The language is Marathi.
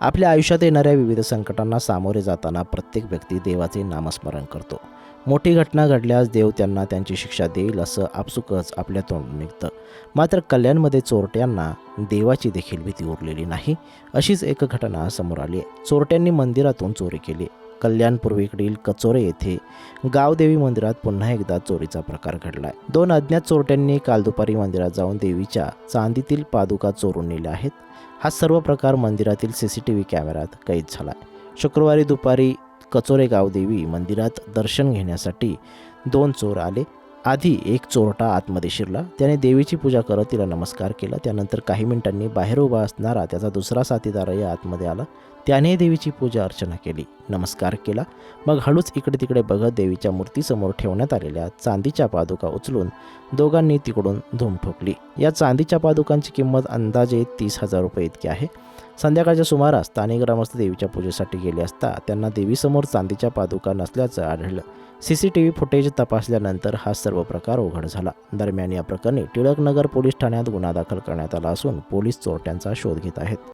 आपल्या आयुष्यात येणाऱ्या विविध संकटांना सामोरे जाताना प्रत्येक व्यक्ती देवाचे नामस्मरण करतो। मोठी घटना घडल्यास देव त्यांना त्यांची शिक्षा देईल असं आपसुकच आपल्या तोंडून निघतं। मात्र कल्याणमध्ये चोरट्यांना देवाची देखील भीती उरलेली नाही। अशीच एक घटना समोर आली आहे। चोरट्यांनी मंदिरातून चोरी केली। कल्याण पूर्वेकडील कचोरे येथे गावदेवी मंदिरात पुन्हा एकदा चोरीचा प्रकार घडलाय। दोन अज्ञात चोरट्यांनी काल दुपारी मंदिरात जाऊन देवीच्या चांदीतील पादुका चोरून नेल्या आहेत। हा सर्व प्रकार मंदिरातील CCTV कॅमेऱ्यात कैद झाला। शुक्रवारी दुपारी कचोरे गावदेवी मंदिरात दर्शन घेण्यासाठी दोन चोर आले। आधी एक चोरटा आतमध्ये शिरला। त्याने देवीची पूजा करत तिला नमस्कार केला। त्यानंतर काही मिनिटांनी बाहेर उभा असणारा त्याचा दुसरा साथीदारही आतमध्ये आला। त्याने देवीची पूजा अर्चना केली, नमस्कार केला। मग हळूच इकडे तिकडे बघत देवीच्या मूर्तीसमोर ठेवण्यात आलेल्या चांदीच्या पादुका उचलून दोघांनी तिकडून धूम ठोकली। या चांदीच्या पादुकांची किंमत अंदाजे 30,000 रुपये इतकी आहे। संध्याकाळच्या सुमारास स्थानिक ग्रामस्थ देवीच्या पूजेसाठी गेले असता त्यांना देवीसमोर चांदीच्या पादुका नसल्याचं आढळलं। CCTV फुटेज तपासल्यानंतर हा सर्व प्रकार उघड झाला। दरम्यान या प्रकरणी टिळकनगर पोलीस ठाण्यात गुन्हा दाखल करण्यात आला असून पोलीस चोरट्यांचा शोध घेत आहेत।